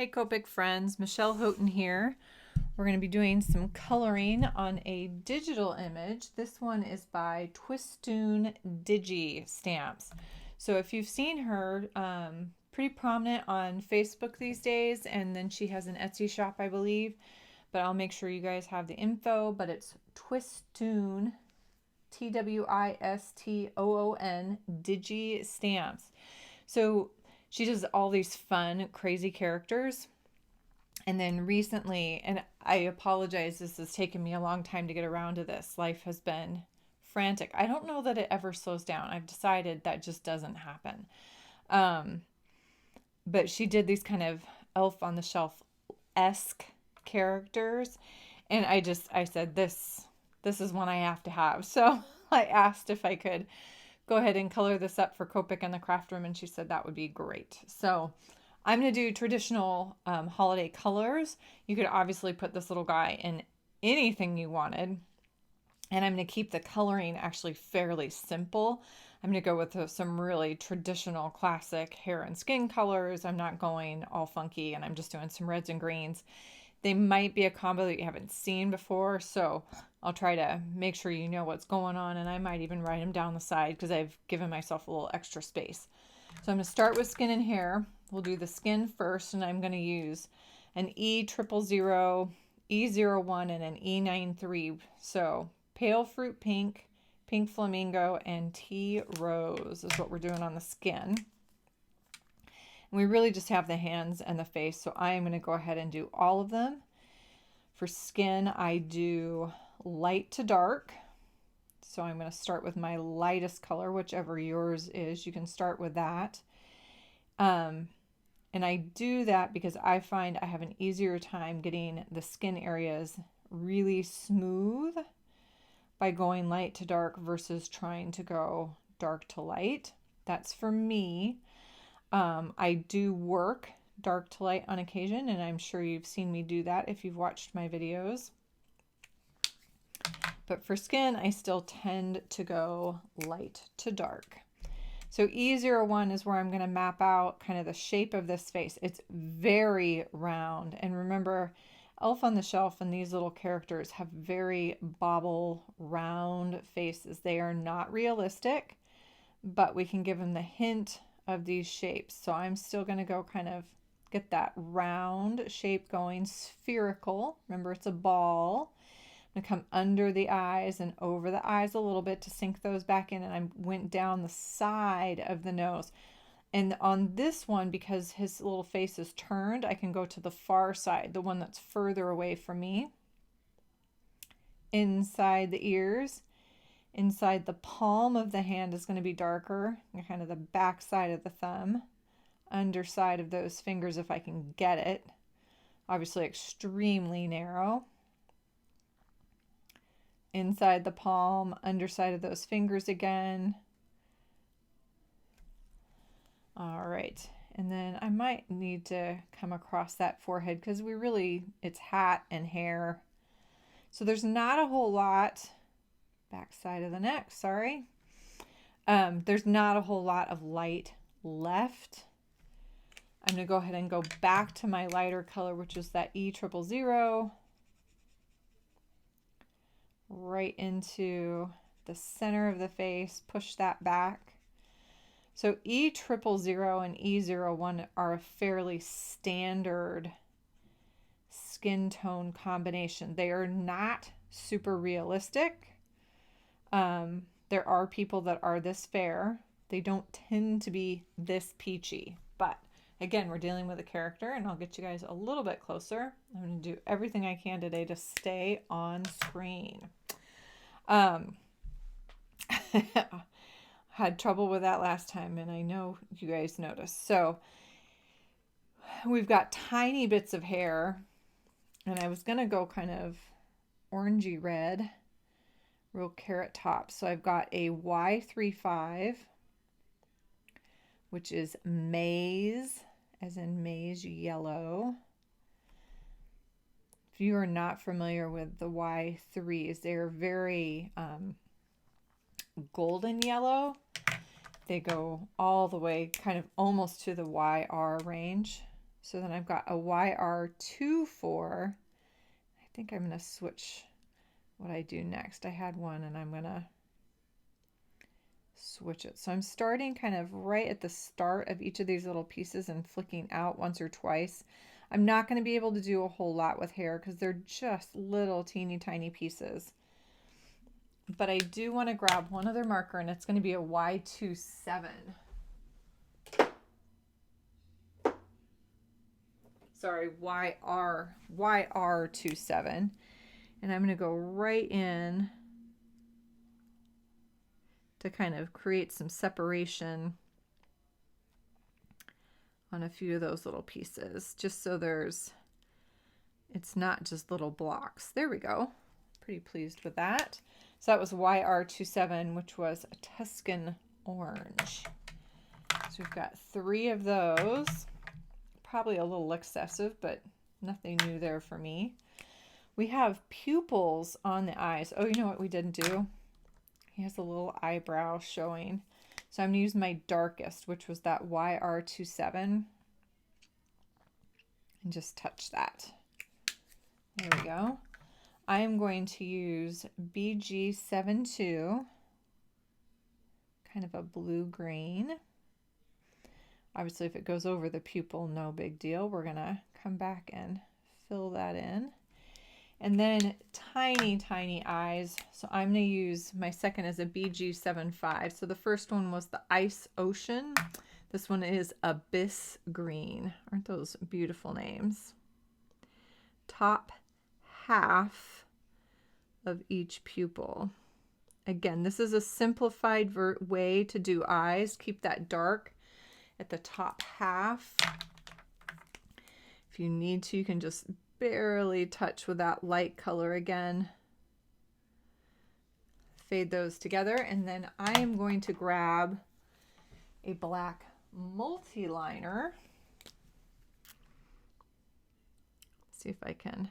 Hey Copic friends, Michelle Houghton here. We're going to be doing some coloring on a digital image. This one is by Twistoon Digital Stamps. So if you've seen her, pretty prominent on Facebook these days, and then she has an Etsy shop, I believe. But I'll make sure you guys have the info. But it's Twistoon, Twistoon Digi Stamps. So she does all these fun, crazy characters. And then recently, and I apologize, this has taken me a long time to get around to this. Life has been frantic. I don't know that it ever slows down. I've decided that just doesn't happen. But she did these kind of Elf on the Shelf-esque characters. And I said, this is one I have to have. So I asked if I could go ahead and color this up for Copic and the craft room, and she said that would be great. So I'm going to do traditional holiday colors. You could obviously put this little guy in anything you wanted, and I'm going to keep the coloring actually fairly simple. I'm going to go with some really traditional classic hair and skin colors. I'm not going all funky, and I'm just doing some reds and greens. They might be a combo that you haven't seen before, so I'll try to make sure you know what's going on, and I might even write them down the side because I've given myself a little extra space. So I'm going to start with skin and hair. We'll do the skin first, and I'm going to use an E000, E01, and an E93. So pale fruit pink, pink flamingo, and tea rose is what we're doing on the skin. And we really just have the hands and the face, so I am going to go ahead and do all of them. For skin, I do light to dark. So I'm going to start with my lightest color, whichever yours is. You can start with that. And I do that because I find I have an easier time getting the skin areas really smooth by going light to dark versus trying to go dark to light. That's for me. I do work dark to light on occasion, and I'm sure you've seen me do that if you've watched my videos. But for skin, I still tend to go light to dark. So E01 is where I'm going to map out kind of the shape of this face. It's very round. And remember, Elf on the Shelf and these little characters have very bobble, round faces. They are not realistic, but we can give them the hint of these shapes. So I'm still going to go kind of get that round shape going, spherical. Remember, it's a ball. I'm going to come under the eyes and over the eyes a little bit to sink those back in, and I went down the side of the nose. And on this one, because his little face is turned, I can go to the far side, the one that's further away from me. Inside the ears. Inside the palm of the hand is going to be darker, and kind of the back side of the thumb, underside of those fingers if I can get it. Obviously extremely narrow. Inside the palm, underside of those fingers again. All right, and then I might need to come across that forehead because it's hat and hair. So there's not a whole lot. Back side of the neck, sorry. There's not a whole lot of light left. I'm going to go ahead and go back to my lighter color, which is that E000, right into the center of the face, push that back. So E000 and E01 are a fairly standard skin tone combination. They are not super realistic. There are people that are this fair. They don't tend to be this peachy, but again, we're dealing with a character, and I'll get you guys a little bit closer. I'm going to do everything I can today to stay on screen. Had trouble with that last time, and I know you guys noticed. So we've got tiny bits of hair, and I was going to go kind of orangey red. Real carrot top. So I've got a Y35, which is maize, as in maize yellow. If you are not familiar with the Y3s, they're very golden yellow. They go all the way kind of almost to the YR range. So then I've got a YR24. I think I'm going to switch what I do next. I had one and I'm going to switch it. So I'm starting kind of right at the start of each of these little pieces and flicking out once or twice. I'm not going to be able to do a whole lot with hair because they're just little teeny tiny pieces. But I do want to grab one other marker, and it's going to be a Y27. Sorry, YR27. And I'm going to go right in to kind of create some separation on a few of those little pieces, just so it's not just little blocks. There we go. Pretty pleased with that. So that was YR27, which was a Tuscan orange. So we've got 3 of those. Probably a little excessive, but nothing new there for me. We have pupils on the eyes. Oh, you know what we didn't do? He has a little eyebrow showing. So I'm going to use my darkest, which was that YR27, and just touch that. There we go. I am going to use BG72, kind of a blue-green. Obviously, if it goes over the pupil, no big deal. We're going to come back and fill that in. And then tiny, tiny eyes. So I'm going to use, my second is a BG75. So the first one was the Ice Ocean. This one is Abyss Green. Aren't those beautiful names? Top half of each pupil. Again, this is a simplified way to do eyes. Keep that dark at the top half. If you need to, you can just barely touch with that light color again. Fade those together, and then I am going to grab a black multi-liner. See if I can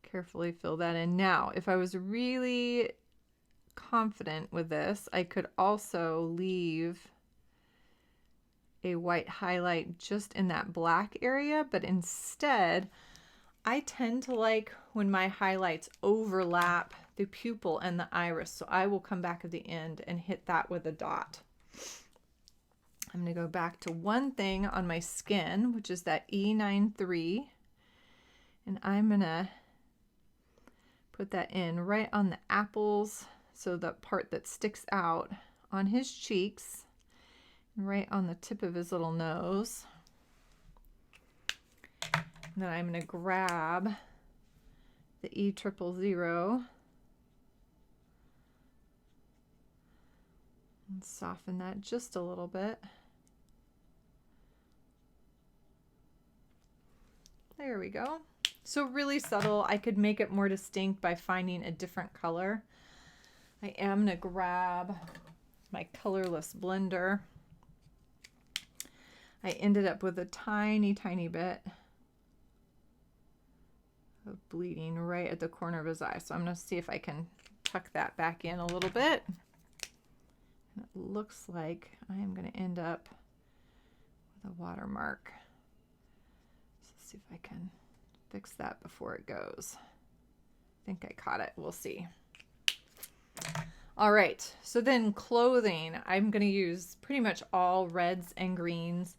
carefully fill that in. Now, if I was really confident with this, I could also leave a white highlight just in that black area, but instead I tend to like when my highlights overlap the pupil and the iris, so I will come back at the end and hit that with a dot. I'm going to go back to one thing on my skin, which is that E93, and I'm going to put that in right on the apples, so the part that sticks out on his cheeks, right on the tip of his little nose. And then I'm going to grab the E000 and soften that just a little bit. There we go. So really subtle. I could make it more distinct by finding a different color. I am going to grab my Colorless Blender. I ended up with a tiny, tiny bit of bleeding right at the corner of his eye. So I'm going to see if I can tuck that back in a little bit. And it looks like I am going to end up with a watermark. So let's see if I can fix that before it goes. I think I caught it. We'll see. All right, so then clothing, I'm going to use pretty much all reds and greens.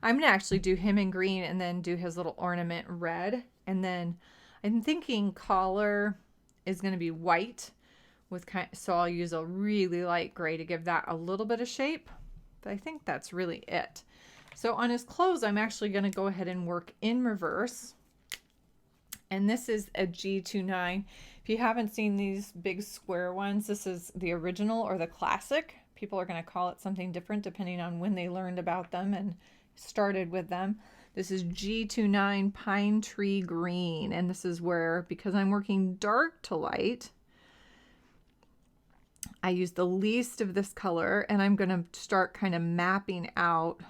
I'm going to actually do him in green and then do his little ornament red. And then I'm thinking collar is going to be white with so I'll use a really light gray to give that a little bit of shape. But I think that's really it. So on his clothes, I'm actually going to go ahead and work in reverse. And this is a G29. If you haven't seen these big square ones, this is the original or the classic. People are going to call it something different depending on when they learned about them and started with them. This is G29 Pine Tree Green. And this is where, because I'm working dark to light, I use the least of this color, and I'm going to start kind of mapping out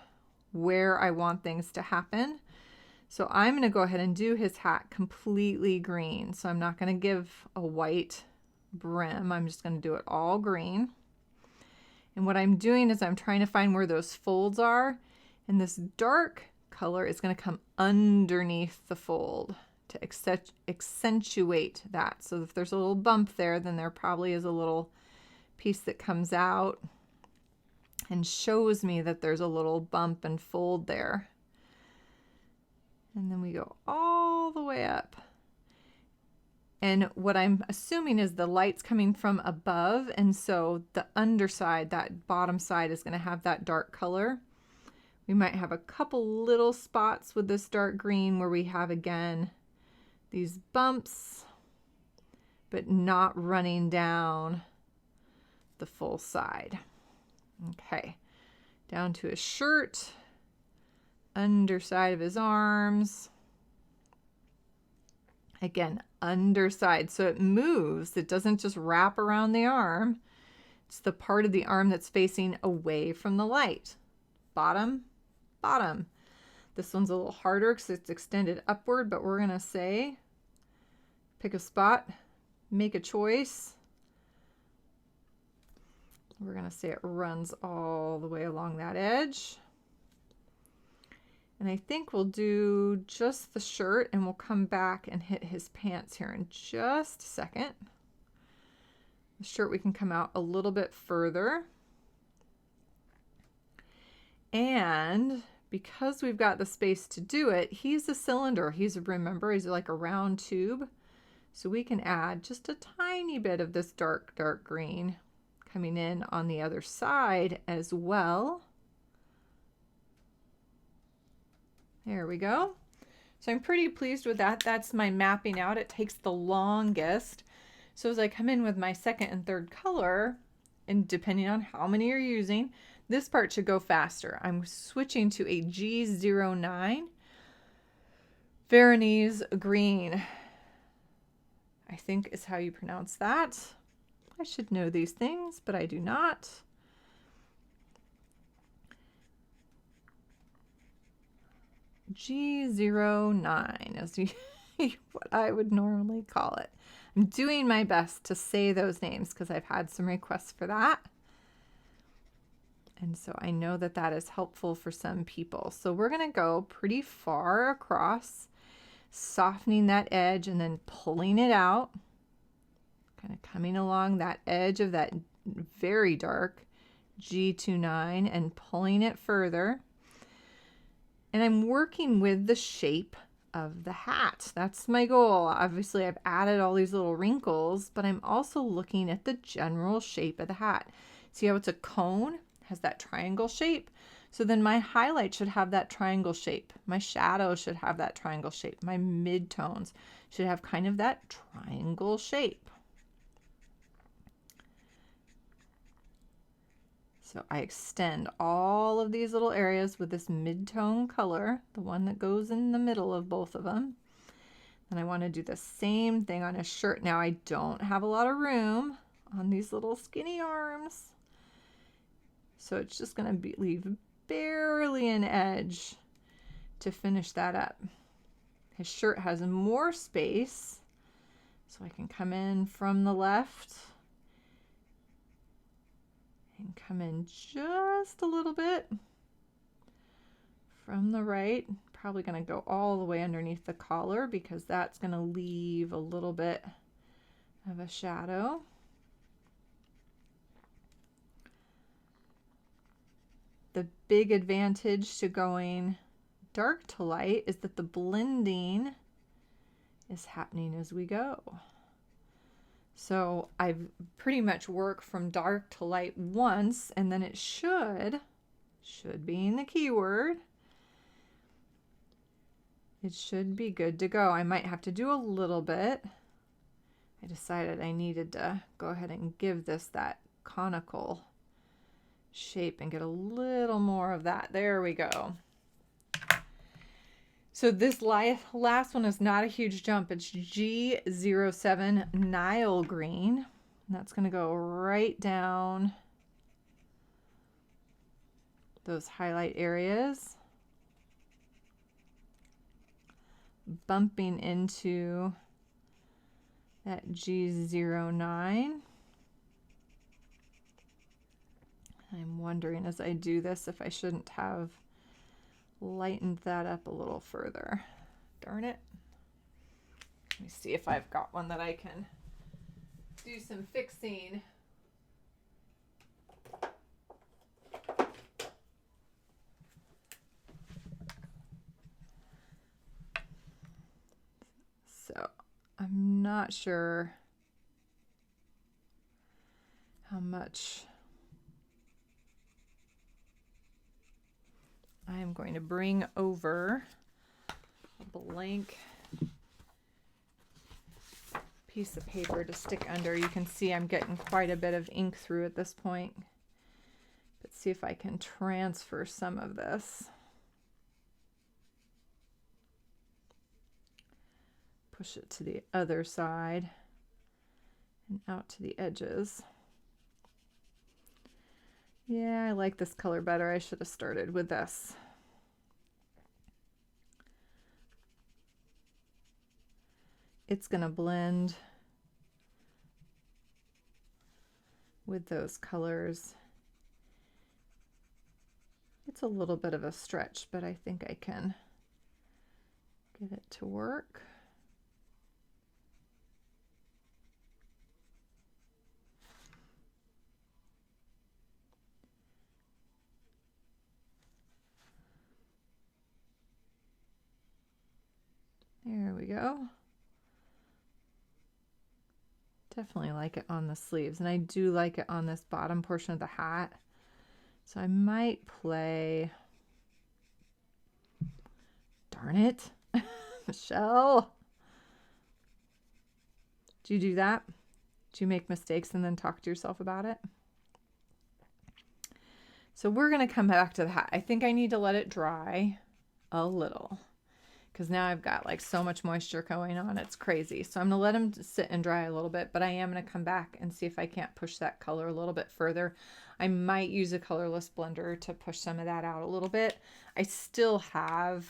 where I want things to happen. So I'm going to go ahead and do his hat completely green. So I'm not going to give a white brim. I'm just going to do it all green. And what I'm doing is I'm trying to find where those folds are And this dark color is going to come underneath the fold to accentuate that. So if there's a little bump there, then there probably is a little piece that comes out and shows me that there's a little bump and fold there. And then we go all the way up. And what I'm assuming is the light's coming from above, and so the underside, that bottom side, is going to have that dark color. We might have a couple little spots with this dark green where we have, again, these bumps, but not running down the full side. Okay, down to his shirt, underside of his arms. Again, underside, so it moves. It doesn't just wrap around the arm. It's the part of the arm that's facing away from the light. Bottom, bottom. This one's a little harder because it's extended upward, but we're gonna say, pick a spot, make a choice. We're gonna say it runs all the way along that edge. And I think we'll do just the shirt, and we'll come back and hit his pants here in just a second. The shirt, we can come out a little bit further. And because we've got the space to do it, he's a cylinder. Remember, he's like a round tube. So we can add just a tiny bit of this dark, dark green coming in on the other side as well. There we go. So I'm pretty pleased with that. That's my mapping out. It takes the longest. So as I come in with my second and third color, and depending on how many you're using, this part should go faster. I'm switching to a G09 Veronese green, I think is how you pronounce that. I should know these things, but I do not. G09 is what I would normally call it. I'm doing my best to say those names because I've had some requests for that. And so I know that that is helpful for some people. So we're going to go pretty far across, softening that edge and then pulling it out, kind of coming along that edge of that very dark G29 and pulling it further. And I'm working with the shape of the hat. That's my goal. Obviously, I've added all these little wrinkles, but I'm also looking at the general shape of the hat. See how it's a cone? Has that triangle shape. So then my highlight should have that triangle shape. My shadow should have that triangle shape. My midtones should have kind of that triangle shape. So I extend all of these little areas with this mid-tone color, the one that goes in the middle of both of them. And I want to do the same thing on his shirt. Now I don't have a lot of room on these little skinny arms. So it's just going to leave barely an edge to finish that up. His shirt has more space, so I can come in from the left and come in just a little bit from the right. Probably going to go all the way underneath the collar because that's going to leave a little bit of a shadow. The big advantage to going dark to light is that the blending is happening as we go. So I've pretty much worked from dark to light once, and then it should being the keyword, it should be good to go. I might have to do a little bit. I decided I needed to go ahead and give this that conical shape and get a little more of that. There we go. So this last one is not a huge jump. It's G07 Nile Green. And that's going to go right down those highlight areas, bumping into that G09. I'm wondering as I do this if I shouldn't have lightened that up a little further. Darn it. Let me see if I've got one that I can do some fixing. So I'm not sure how much I am going to bring over a blank piece of paper to stick under. You can see I'm getting quite a bit of ink through at this point. Let's see if I can transfer some of this. Push it to the other side and out to the edges. Yeah, I like this color better. I should have started with this. It's going to blend with those colors. It's a little bit of a stretch, but I think I can get it to work. There we go. Definitely like it on the sleeves, and I do like it on this bottom portion of the hat. So I might play, darn it, Michelle. Do you do that? Do you make mistakes and then talk to yourself about it? So we're going to come back to the hat. I think I need to let it dry a little, because now I've got like so much moisture going on. It's crazy. So I'm going to let them sit and dry a little bit, but I am going to come back and see if I can't push that color a little bit further. I might use a colorless blender to push some of that out a little bit. I still have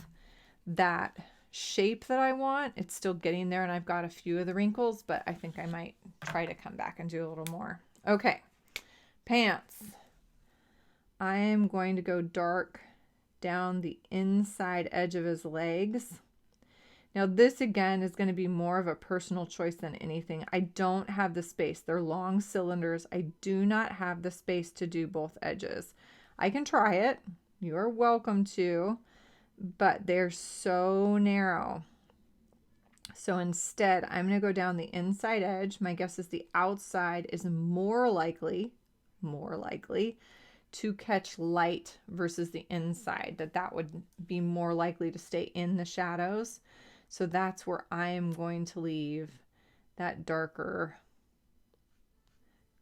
that shape that I want. It's still getting there, and I've got a few of the wrinkles, but I think I might try to come back and do a little more. Okay, pants. I am going to go dark down the inside edge of his legs. Now this again is going to be more of a personal choice than anything. I don't have the space. They're long cylinders. I do not have the space to do both edges. I can try it. You are welcome to, but they're so narrow. So instead, I'm going to go down the inside edge. My guess is the outside is more likely to catch light versus the inside, that would be more likely to stay in the shadows. So that's where I'm going to leave that darker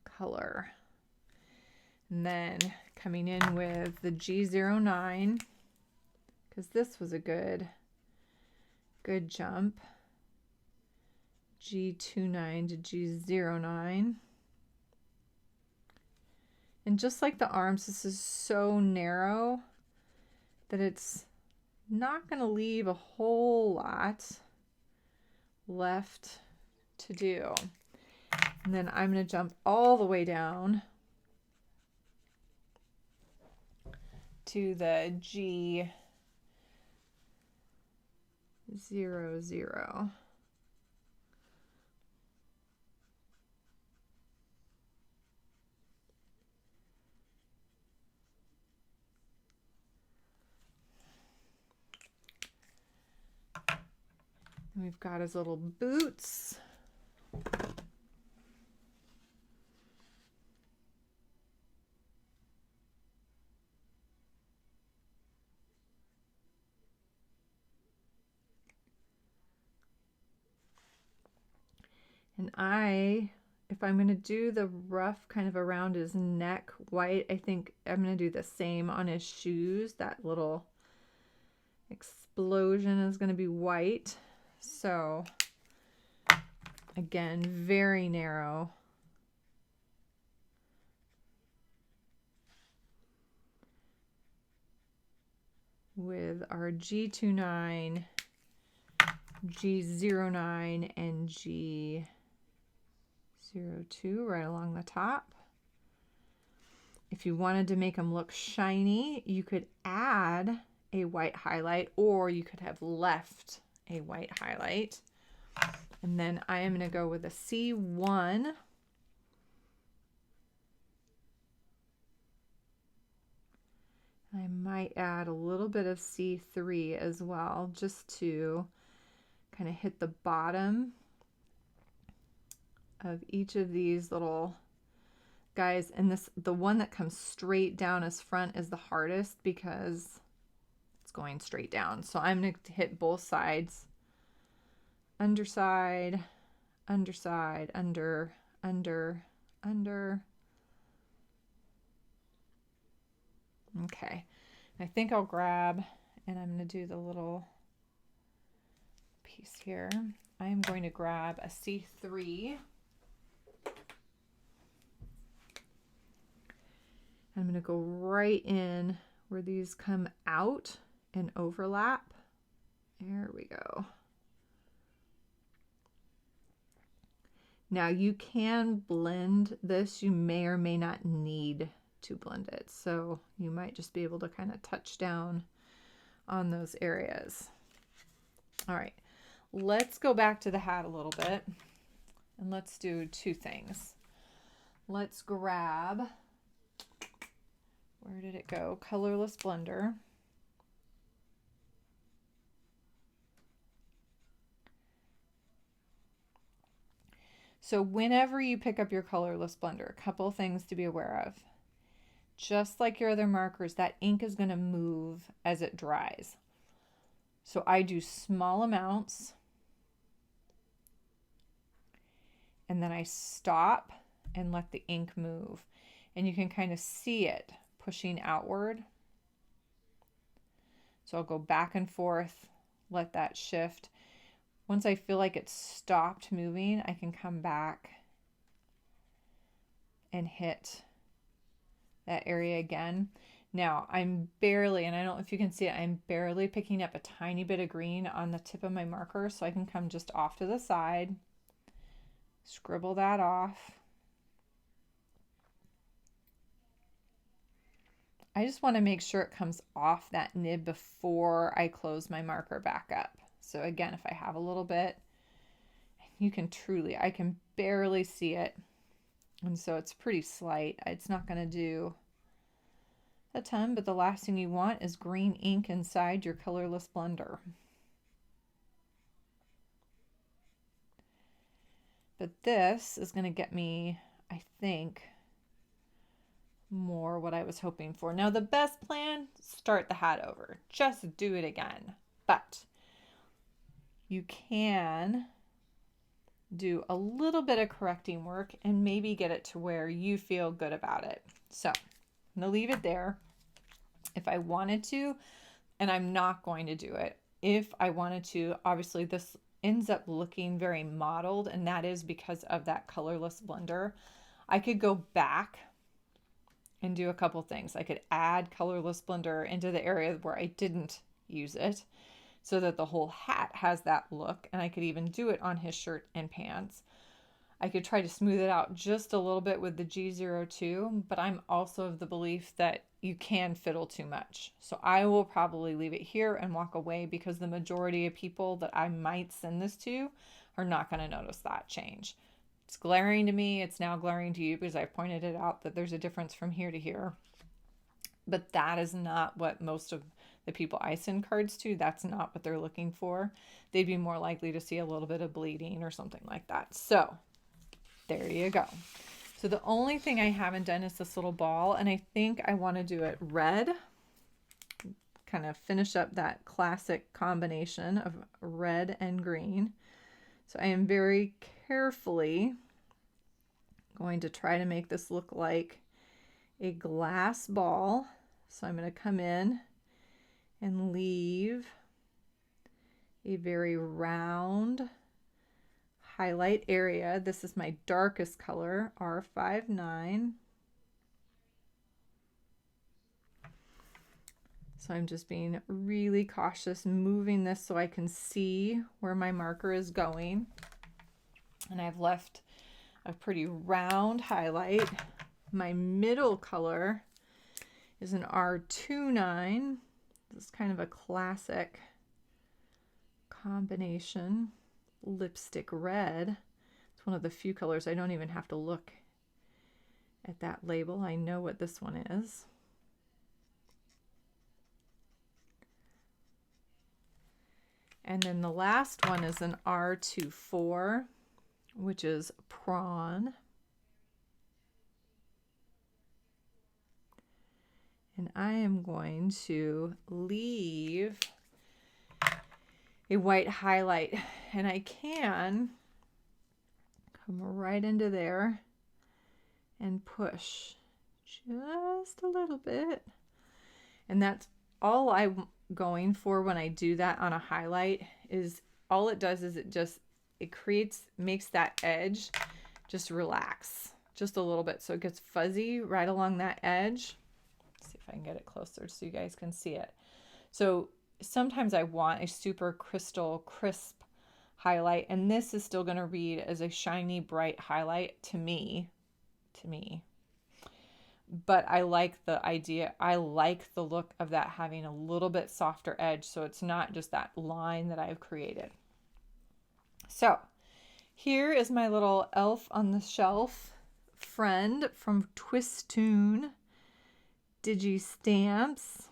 color. And then coming in with the G09, because this was a good jump. G29 to G09. And just like the arms, this is so narrow that it's not going to leave a whole lot left to do. And then I'm going to jump all the way down to the G00. And we've got his little boots. And if I'm going to do the rough kind of around his neck white, I think I'm going to do the same on his shoes. That little explosion is going to be white. So again, very narrow. With our G29, G09, and G02 right along the top. If you wanted to make them look shiny, you could add a white highlight, or you could have left a white highlight. And then I am going to go with a C1. I might add a little bit of C3 as well, just to kind of hit the bottom of each of these little guys. And this, the one that comes straight down as front is the hardest because it's going straight down. So I'm going to hit both sides. Underside, underside, under, under, under. Okay, I think I'll grab, and I'm going to do the little piece here. I am going to grab a C3. I'm going to go right in where these come out and overlap. There we go. Now you can blend this. You may or may not need to blend it. So you might just be able to kind of touch down on those areas. All right, let's go back to the hat a little bit and let's do two things. Let's grab, where did it go? Colorless Blender. So whenever you pick up your Colorless Blender, a couple of things to be aware of. Just like your other markers, that ink is going to move as it dries. So I do small amounts and then I stop and let the ink move. And you can kind of see it pushing outward. So I'll go back and forth, let that shift. Once I feel like it's stopped moving, I can come back and hit that area again. Now I'm barely, and I don't know if you can see it, I'm barely picking up a tiny bit of green on the tip of my marker, so I can come just off to the side, scribble that off. I just want to make sure it comes off that nib before I close my marker back up. So again, if I have a little bit, you can truly, I can barely see it. And so it's pretty slight. It's not going to do a ton, but the last thing you want is green ink inside your Colorless Blender. But this is going to get me, I think, more what I was hoping for. Now the best plan, start the hat over. Just do it again. But you can do a little bit of correcting work and maybe get it to where you feel good about it. So I'm going to leave it there. If I wanted to, and I'm not going to do it, if I wanted to, obviously this ends up looking very mottled, and that is because of that Colorless Blender. I could go back and do a couple things. I could add Colorless Blender into the area where I didn't use it, so that the whole hat has that look, and I could even do it on his shirt and pants. I could try to smooth it out just a little bit with the G02, but I'm also of the belief that you can fiddle too much. So I will probably leave it here and walk away, because the majority of people that I might send this to are not going to notice that change. It's glaring to me. It's now glaring to you because I pointed it out that there's a difference from here to here. But that is not what most of the people I send cards to, that's not what they're looking for. They'd be more likely to see a little bit of bleeding or something like that. So there you go. So the only thing I haven't done is this little ball, and I think I want to do it red, kind of finish up that classic combination of red and green. So I am very carefully going to try to make this look like a glass ball. So I'm going to come in and leave a very round highlight area. This is my darkest color, R59. So I'm just being really cautious, moving this so I can see where my marker is going. And I've left a pretty round highlight. My middle color is an R29. This is kind of a classic combination. Lipstick red. It's one of the few colors I don't even have to look at that label. I know what this one is. And then the last one is an R24, which is prawn. And I am going to leave a white highlight, and I can come right into there and push just a little bit. And that's all I'm going for when I do that on a highlight. Is all it does is makes that edge just relax just a little bit, so it gets fuzzy right along that edge. Let's see if I can get it closer so you guys can see it. So sometimes I want a super crystal crisp highlight, and this is still going to read as a shiny bright highlight to me. But I like the idea. I like the look of that having a little bit softer edge, so it's not just that line that I've created. So here is my little elf on the shelf friend from Twistoon Digital Stamps.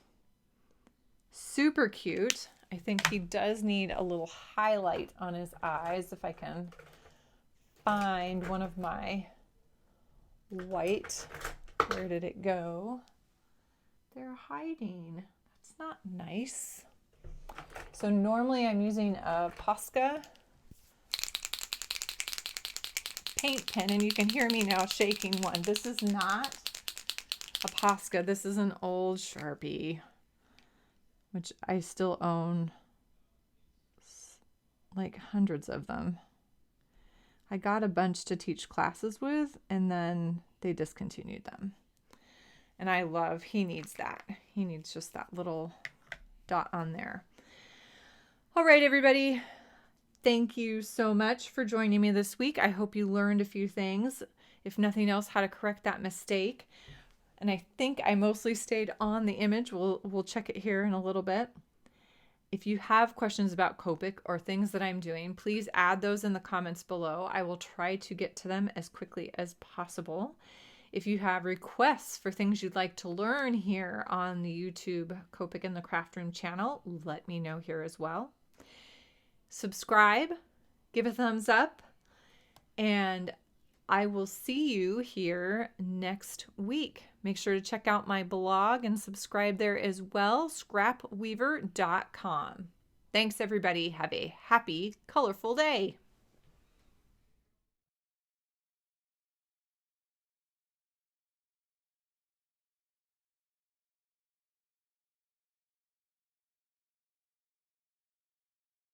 Super cute. I think he does need a little highlight on his eyes. If I can find one of my white. Where did it go? They're hiding. That's not nice. So normally I'm using a Posca paint pen, and you can hear me now shaking one. This is not a Posca. This is an old Sharpie, which I still own like hundreds of them. I got a bunch to teach classes with, and then they discontinued them. And I love, he needs that. He needs just that little dot on there. All right, everybody. Thank you so much for joining me this week. I hope you learned a few things, if nothing else, how to correct that mistake. And I think I mostly stayed on the image. We'll check it here in a little bit. If you have questions about Copic or things that I'm doing, please add those in the comments below. I will try to get to them as quickly as possible. If you have requests for things you'd like to learn here on the YouTube Copic in the Craft Room channel, let me know here as well. Subscribe, give a thumbs up, and I will see you here next week. Make sure to check out my blog and subscribe there as well, scrapweaver.com. Thanks, everybody. Have a happy, colorful day.